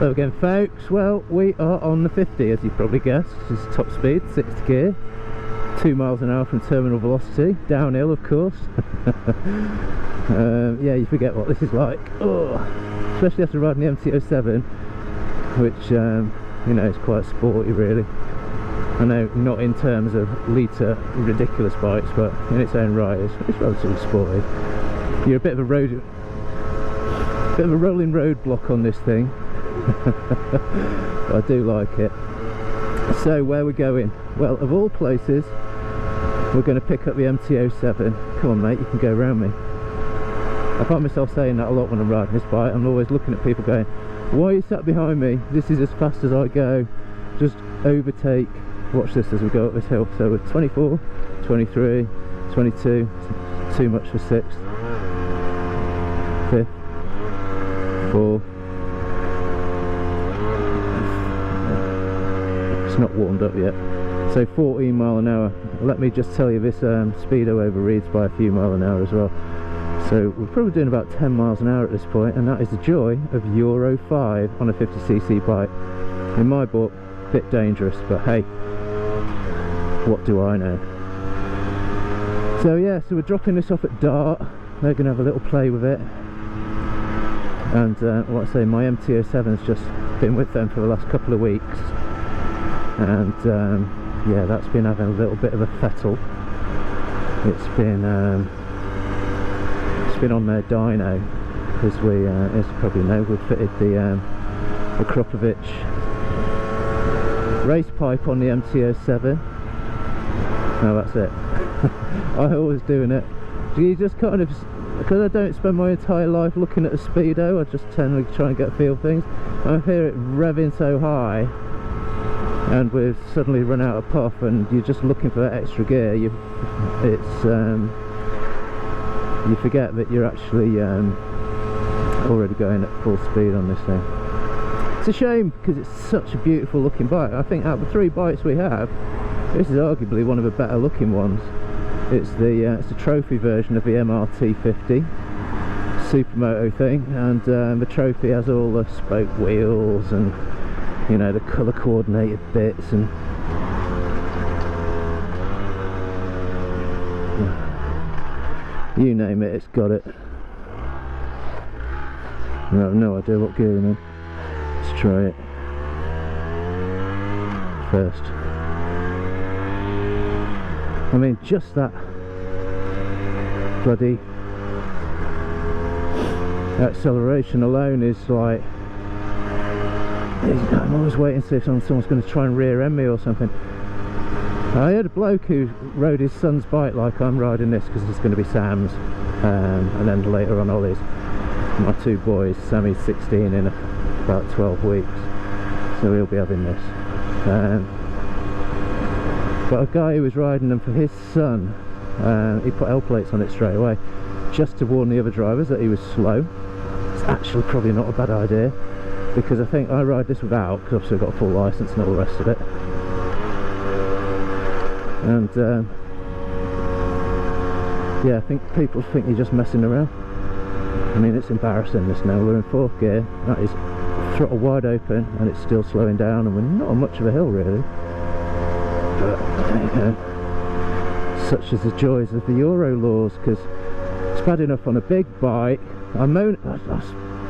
Hello again folks, well we are on the 50 as you probably guessed. This is top speed, 6th gear, 2 miles an hour from terminal velocity, downhill of course. Yeah, you forget what this is like, especially after riding the MT07, which you know, is quite sporty really. I know not in terms of litre ridiculous bikes, but in its own right it's relatively sporty. You're a bit of a rolling roadblock on this thing. But I do like it. So where we're going? Well, of all places, we're going to pick up the MT07. Come on mate, you can go around me. I find myself saying that a lot when I'm riding this bike. I'm always looking at people going, why are you sat behind me? This is as fast as I go. Just overtake. Watch this as we go up this hill. So we're 24, 23, 22, too much for 6th, 5th, 4th. It's not warmed up yet. So 14 mile an hour. Let me just tell you, this speedo overreads by a few mile an hour as well. So we're probably doing about 10 miles an hour at this point, and that is the joy of Euro 5 on a 50cc bike. In my book, a bit dangerous, but hey, what do I know? So yeah, so we're dropping this off at Dart. They're going to have a little play with it. And what I say, my MT07's just been with them for the last couple of weeks. And yeah, that's been having a little bit of a fettle. It's been on their dyno because we, as you probably know, we fitted the Kropovich race pipe on the MT07. No, that's it. I always doing it. You just kind of, because I don't spend my entire life looking at a speedo, I just tend to try and get a feel of things. I hear it revving so high, and we've suddenly run out of puff, and you're just looking for that extra gear. You forget that you're actually already going at full speed on this thing. It's a shame because it's such a beautiful looking bike. I think out of the 3 bikes we have, this is arguably one of the better looking ones. It's the trophy version of the MRT50 Supermoto thing, and the trophy has all the spoke wheels and, you know, the colour coordinated bits, and you name it, it's got it. I have no idea what gear I'm in. Let's try it first. I mean, just that bloody acceleration alone is like, I'm always waiting to see if someone's going to try and rear end me or something. I heard a bloke who rode his son's bike like I'm riding this, because it's going to be Sam's, and then later on Ollie's. My 2 boys, Sammy's 16 in about 12 weeks, so he'll be having this. But a guy who was riding them for his son, he put L plates on it straight away, just to warn the other drivers that he was slow. It's actually probably not a bad idea, because I think I ride this without, because obviously I've got a full licence and all the rest of it. And yeah, I think people think you're just messing around. I mean, it's embarrassing this now. We're in 4th gear, that is throttle wide open, and it's still slowing down, and we're not on much of a hill really. But there you go. Such as the joys of the Euro laws, because it's bad enough on a big bike. I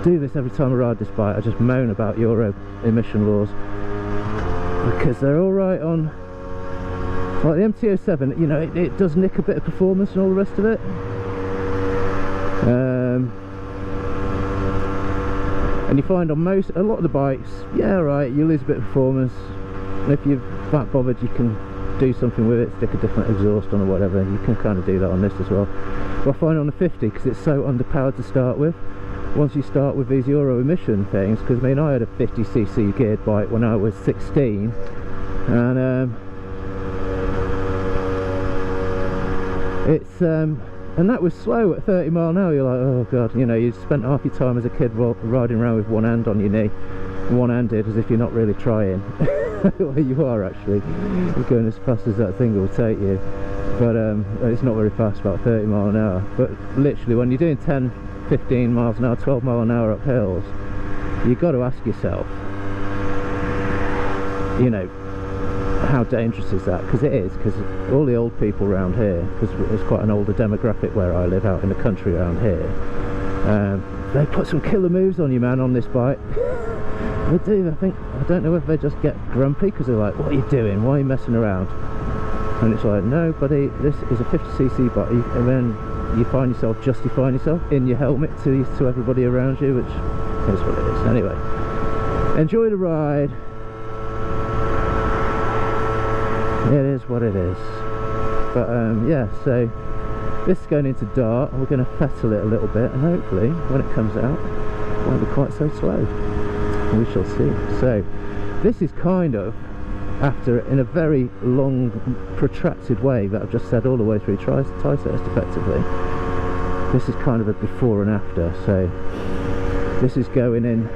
do this every time I ride this bike. I just moan about Euro emission laws, because they're all right on, like the MT07, you know, it does nick a bit of performance and all the rest of it. And you find on a lot of the bikes, yeah, right, you lose a bit of performance, and if you're that bothered, you can do something with it, stick a different exhaust on or whatever. You can kind of do that on this as well. But I find on the 50, because it's so underpowered to start with, once you start with these Euro emission things, because I mean, I had a 50cc geared bike when I was 16, and and that was slow at 30 mile an hour. You're like, oh god, you know, you spent half your time as a kid riding around with one hand on your knee, one-handed, as if you're not really trying. Well, you are actually. You're going as fast as that thing will take you, but it's not very fast, about 30 mile an hour. But literally, when you're doing 10, 15 miles an hour, 12 mile an hour up hills, you've got to ask yourself, you know, how dangerous is that? Because it is, because all the old people around here, because it's quite an older demographic where I live, out in the country around here, they put some killer moves on you, man, on this bike. They do. I don't know if they just get grumpy because they're like, what are you doing, why are you messing around? And it's like, no buddy, this is a 50cc bike. And then you find yourself justifying yourself in your helmet to everybody around you, which is what it is. Anyway, enjoy the ride. It is what it is. But yeah, so this is going into Dart. We're going to fettle it a little bit, and hopefully when it comes out it won't be quite so slow. We shall see. So this is kind of, after, in a very long protracted way that I've just said all the way through tie test effectively, this is kind of a before and after. So this is going in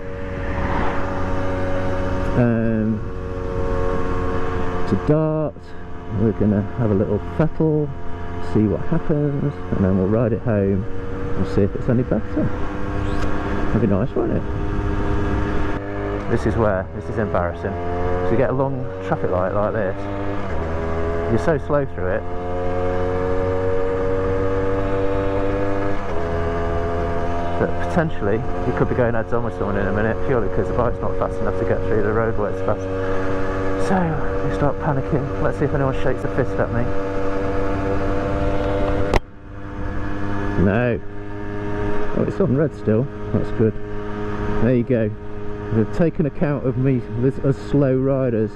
to Dart. We're gonna have a little fettle, see what happens, and then we'll ride it home and see if it's any better. That'd be nice, wouldn't it? This is embarrassing. So you get a long traffic light like this, you're so slow through it, that potentially you could be going heads on with someone in a minute, purely because the bike's not fast enough to get through the road where it's fast. So we start panicking. Let's see if anyone shakes a fist at me. No. Oh, it's on red still. That's good. There you go. They've taken account of me as slow riders.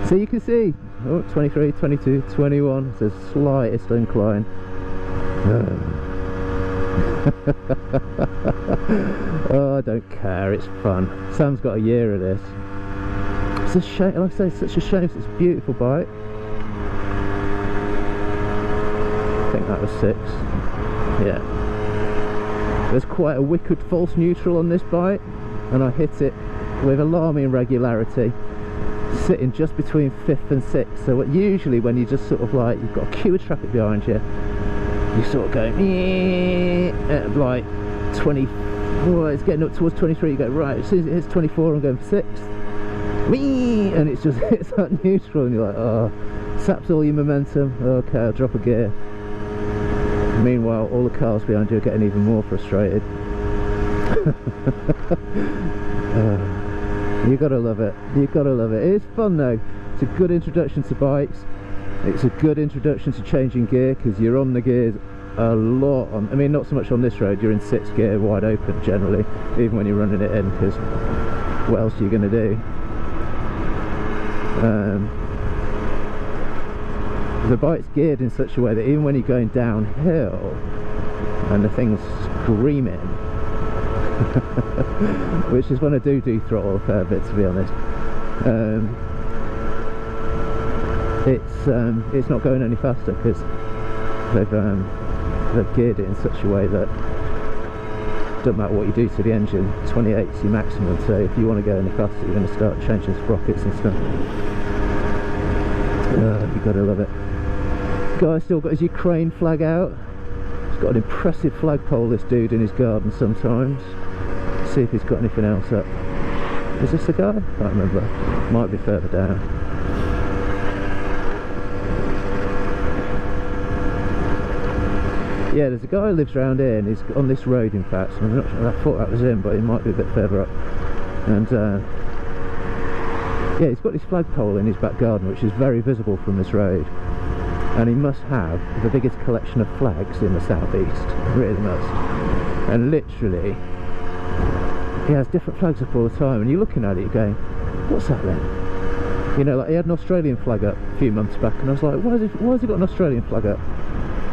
So you can see, oh, 23, 22, 21, it's the slightest incline. Oh, I don't care, it's fun. Sam's got a year of this. It's a shame, like I say, it's such a shame. It's a beautiful bike. I think that was 6. Yeah. There's quite a wicked false neutral on this bike, and I hit it with alarming regularity, sitting just between 5th and 6th. So usually when you just sort of like, you've got a queue of traffic behind you, you sort of go at like 20, oh, it's getting up towards 23, you go, right, as soon as it hits 24 I'm going for 6th, and it's just hits that neutral, and you're like, oh, saps all your momentum. Okay, I'll drop a gear. Meanwhile, all the cars behind you are getting even more frustrated. You gotta love it. You gotta love it. It's fun though. It's a good introduction to bikes. It's a good introduction to changing gear, because you're on the gears a lot. I mean, not so much on this road. You're in 6th gear, wide open generally, even when you're running it in, because what else are you gonna do? The bike's geared in such a way that even when you're going downhill and the thing's screaming, which is when I do throttle a fair bit, to be honest, it's not going any faster, because they've geared it in such a way that it doesn't matter what you do to the engine, 28 is your maximum. So if you want to go any faster, you're going to start changing sprockets and stuff. You've got to love it. Guy still got his Ukraine flag out. He's got an impressive flagpole, this dude, in his garden sometimes. Let's see if he's got anything else up. Is this the guy? Can't remember. Might be further down. Yeah, there's a guy who lives around here, and he's on this road, in fact. So I'm not sure, I thought that was him, but he might be a bit further up. And yeah, he's got this flagpole in his back garden, which is very visible from this road. And he must have the biggest collection of flags in the southeast, really must. And literally, he has different flags up all the time, and you're looking at it, you're going, what's that then? You know, like he had an Australian flag up a few months back, and I was like, why has he got an Australian flag up?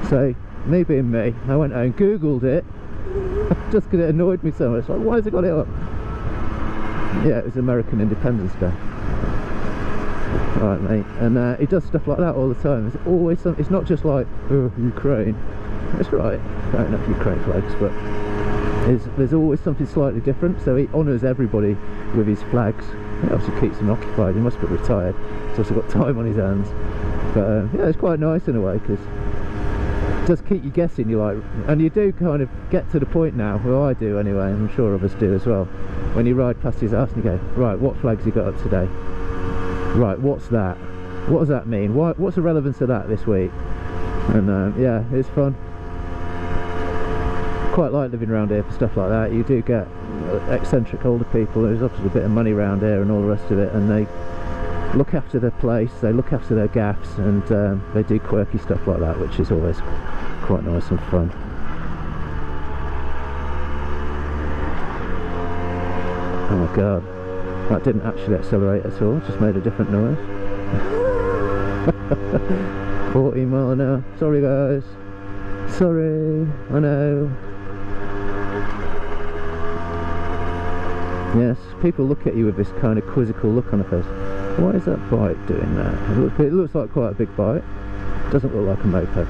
So, me being me, I went out and googled it, just because it annoyed me so much. Like, why has he got it up? Yeah, it was American Independence Day. Right, mate, and he does stuff like that all the time. There's always something. It's not just like, oh, Ukraine. It's right, fair enough, Ukraine flags, but there's always something slightly different. So he honours everybody with his flags. It obviously keeps him occupied. He must be retired. He's also got time on his hands. But yeah, it's quite nice in a way, because it does keep you guessing. You like, and you do kind of get to the point now. Well, I do anyway. I'm sure others do as well. When you ride past his house and you go, right, what flags you got up today? Right, what's that? What does that mean? What's the relevance of that this week? And yeah, it's fun. Quite like living around here for stuff like that. You do get eccentric older people. There's obviously a bit of money around here and all the rest of it, and they look after their place, they look after their gaffs, and they do quirky stuff like that, which is always quite nice and fun. Oh my god, that didn't actually accelerate at all, just made a different noise. 40 mile an hour. Sorry guys, sorry, I know. Yes, people look at you with this kind of quizzical look on their face. Why is that bike doing that? It looks like quite a big bike. Doesn't look like a moped.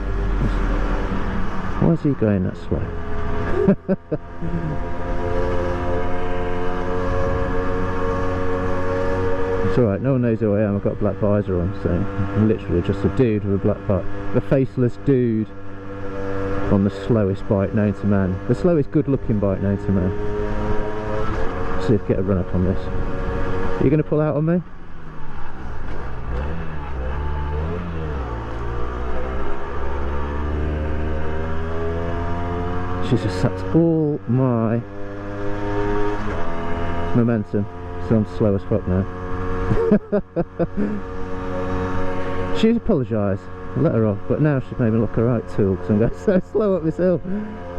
Why is he going that slow? It's alright, no one knows who I am. I've got a black visor on, so I'm literally just a dude with a black bike. The faceless dude on the slowest bike known to man. The slowest good looking bike known to man. Let's see if I get a run up on this. Are you going to pull out on me? She's just sucked all my momentum, so I'm slow as fuck now. She's apologised, I let her off, but now she's made me look a right tool because I'm going so slow up this hill.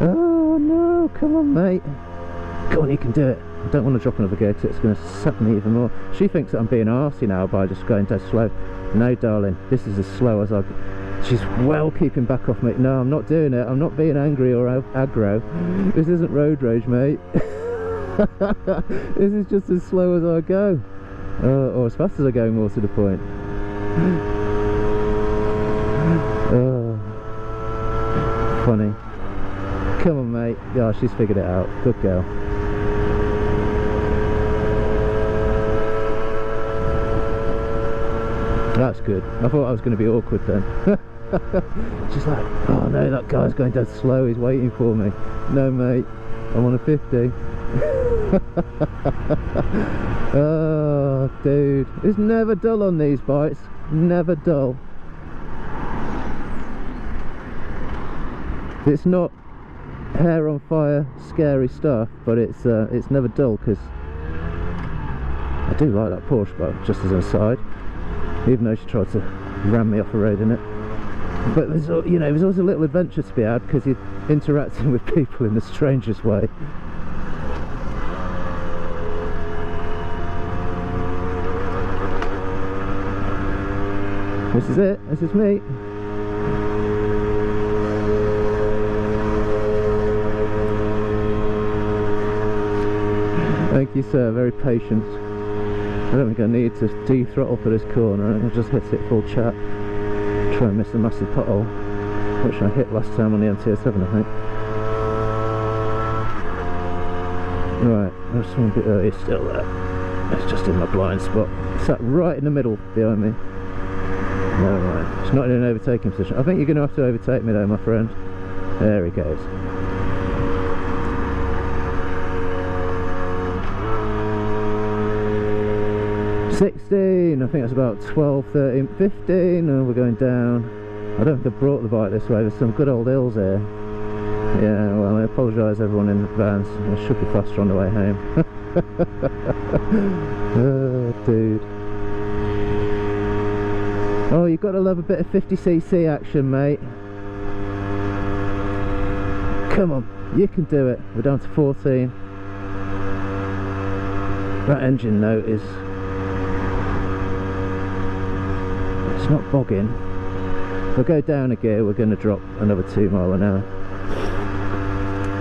Oh no, come on mate, go on, you can do it. I don't want to drop another gear because it's going to suck me even more. She thinks that I'm being arsey now by just going dead slow. No darling, this is as slow as I... She's well keeping back off me. No, I'm not doing it. I'm not being angry or aggro. This isn't road rage, mate. This is just as slow as I go. Or as fast as I go, more to the point. Funny. Come on, mate. Yeah, she's figured it out. Good girl. That's good. I thought I was going to be awkward then. She's like, oh no, that guy's going dead slow, he's waiting for me. No mate, I'm on a 50. Oh dude, it's never dull on these bikes, never dull. It's not hair on fire scary stuff, but it's never dull, because I do like that Porsche bike, just as an aside, even though she tried to ram me off the road in it. But there's, you know, there's always a little adventure to be had because you're interacting with people in the strangest way. This is it, this is me. Thank you sir, very patient. I don't think I need to de-throttle for this corner, I'll just hit it full chat. Try and miss the massive pothole, which I hit last time on the MT-07 I think. Right, there's something a bit early still there. It's just in my blind spot. It's sat right in the middle behind me. Never mind, it's not in an overtaking position. I think you're going to have to overtake me though, my friend. There he goes. $16, I think that's about 12, 13, 15, and we're going down. I don't think I brought the bike this way, there's some good old hills here. Yeah, well, I apologise everyone in advance, I should be faster on the way home. Oh, dude. Oh, you've got to love a bit of 50cc action, mate. Come on, you can do it. We're down to 14. That engine note is... it's not bogging. If I go down a gear, we're going to drop another 2 mile an hour.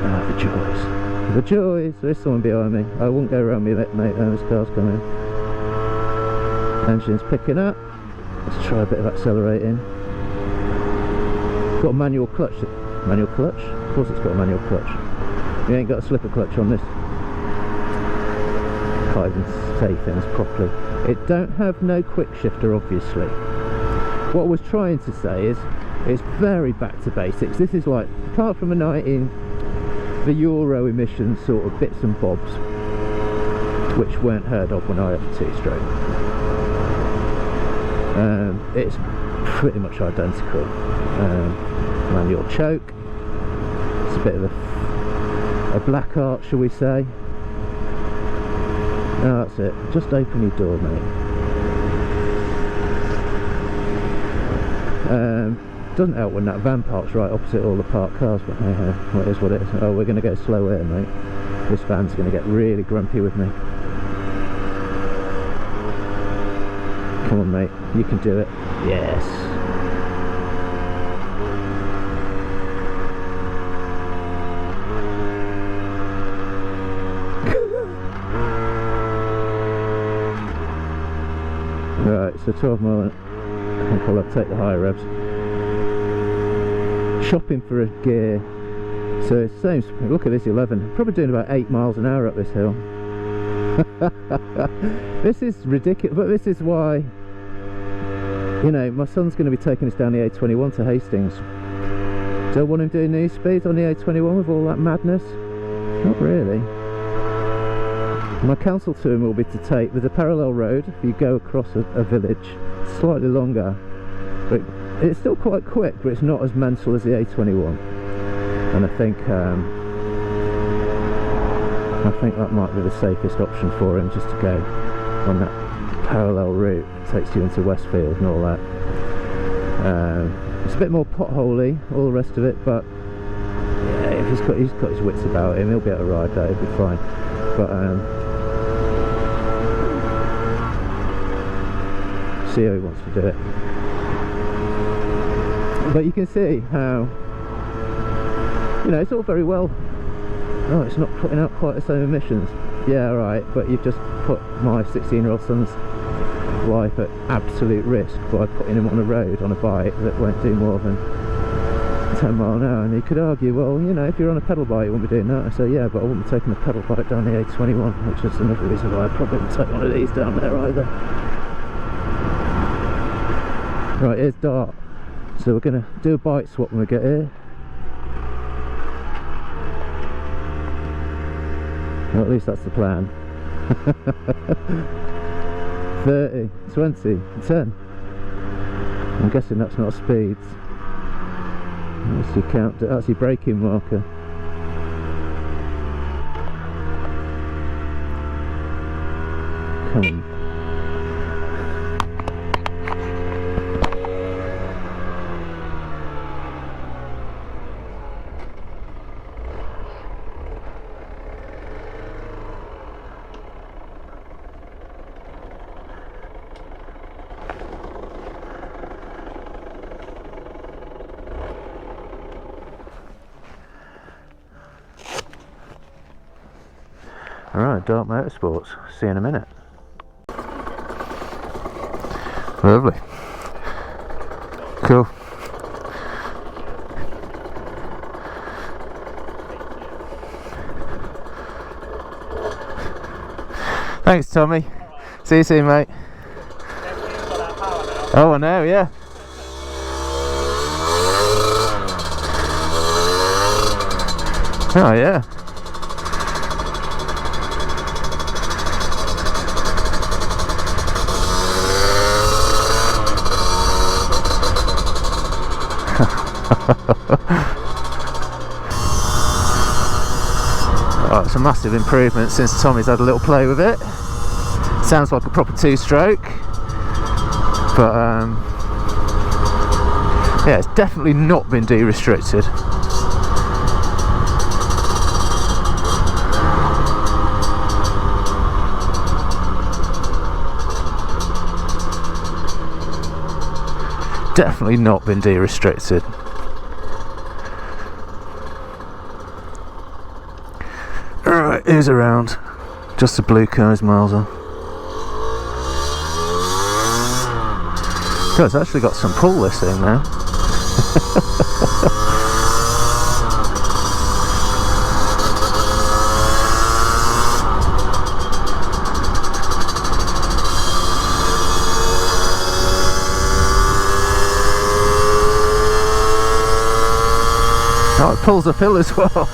Ah, the joys. The joys. There is someone behind me. I won't go around me, mate. This car's coming. Engine's picking up. Let's try a bit of accelerating. Got a manual clutch. Manual clutch? Of course it's got a manual clutch. You ain't got a slipper clutch on this. Can't even say things properly. It don't have no quick shifter, obviously. What I was trying to say is, it's very back to basics. This is like, apart from the the Euro emissions sort of bits and bobs, which weren't heard of when I had the two-stroke. It's pretty much identical. Manual choke. It's a bit of a black art, shall we say. No, that's it. Just open your door, mate. Doesn't help when that van parks right opposite all the parked cars, but hey, well, it is what it is. Oh, we're going to go slow here, mate. This van's going to get really grumpy with me. Come on, mate. You can do it. Yes. Right, so 12 mile. I'll probably take the higher revs. Shopping for a gear. So it's the same. Look at this 11. Probably doing about 8 miles an hour up this hill. This is ridiculous, but this is why, you know, my son's going to be taking us down the A21 to Hastings. Do I want him doing these speeds on the A21 with all that madness? Not really. My counsel to him will be to take, there's a parallel road if you go across a village, slightly longer, but it's still quite quick, but it's not as mental as the A21. And I think that might be the safest option for him, just to go on that parallel route. It takes you into Westfield and all that. It's a bit more potholey, all the rest of it, but yeah, if he's got his wits about him, he'll be able to ride that, he'll be fine. But see how he wants to do it. But you can see how, you know, it's all very well. Oh, it's not putting out quite the same emissions. Yeah, right, but you've just put my 16-year-old son's life at absolute risk by putting him on a road on a bike that won't do more than 10 mile an hour. And you could argue, well, you know, if you're on a pedal bike you won't be doing that. I say, yeah, but I wouldn't be taking a pedal bike down the A21, which is another reason why I probably wouldn't take one of these down there either. Right, here's Dart. So we're going to do a bike swap when we get here. Well, at least that's the plan. 30, 20, 10. I'm guessing that's not speeds. That's your count. That's your braking marker. Come on. Alright, Dart Motorsports. See you in a minute. Lovely. Cool. Thanks, Tommy. See you soon, mate. Oh, I know, yeah. Oh, yeah. Oh, it's a massive improvement since Tommy's had a little play with it. Sounds like a proper two-stroke, but yeah, it's definitely not been de-restricted. Definitely not been de-restricted. Alright, who's around? Just the blue cars, miles on. God, it's actually got some pull, this thing now. Oh, it pulls uphill as well.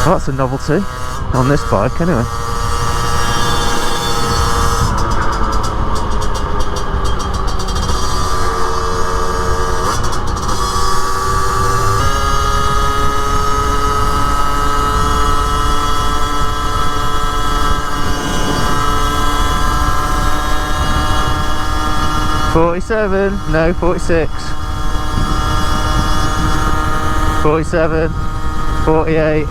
Well, that's a novelty on this bike anyway. 47, no, 46, 47, 48,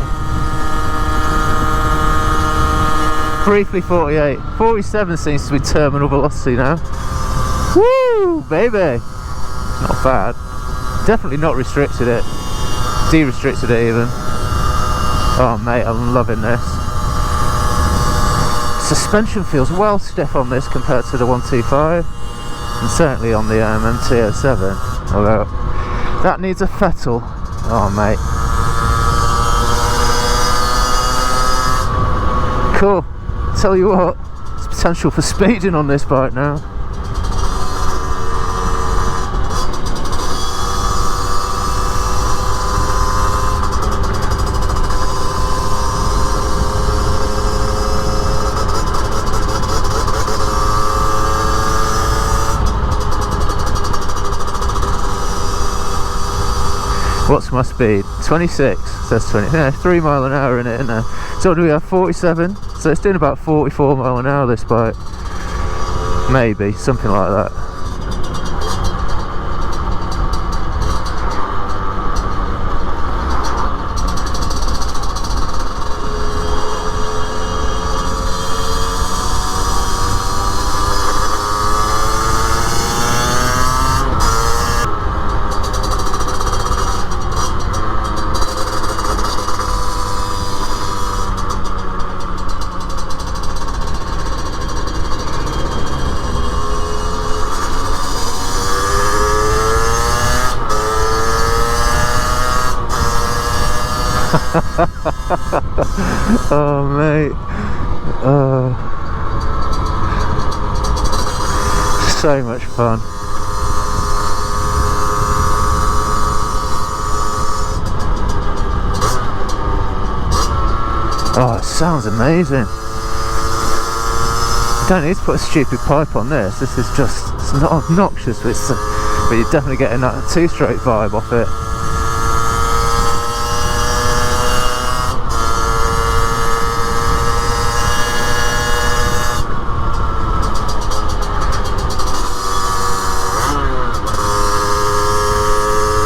briefly 48, 47 seems to be terminal velocity now. Woo, baby! Not bad. Definitely not restricted it. De-restricted it even. Oh mate, I'm loving this. Suspension feels well stiff on this compared to the 125, and certainly on the MT07. Although that needs a fettle. Oh mate. Cool. Tell you what, there's potential for speeding on this bike now. What's my speed? 26, says 20, yeah, 3 mile an hour in it, isn't there? So do we have 47? So it's doing about 44 mile an hour this bike. Maybe, something like that. Oh mate, so much fun. Oh, it sounds amazing. You don't need to put a stupid pipe on this. This is just, it's not obnoxious, but you're definitely getting that two-stroke vibe off it.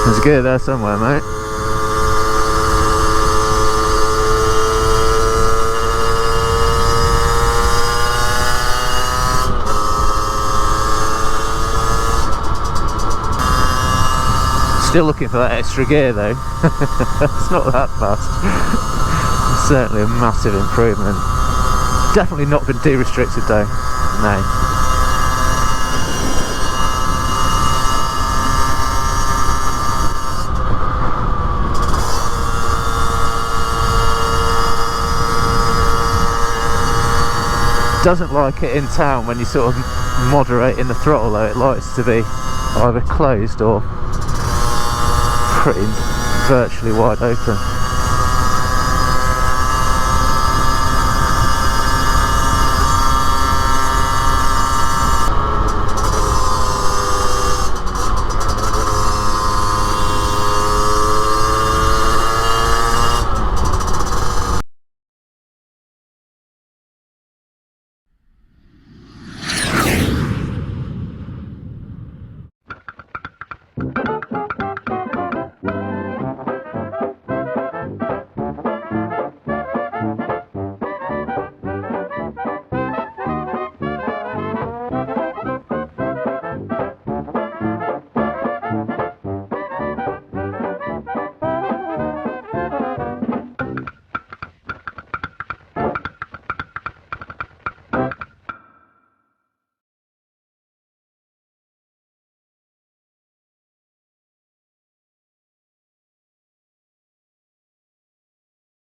There's a gear there somewhere, mate. Still looking for that extra gear though. It's not that fast. It's certainly a massive improvement. Definitely not been de-restricted though. No. Doesn't like it in town when you sort of moderate in the throttle though. It likes to be either closed or pretty virtually wide open.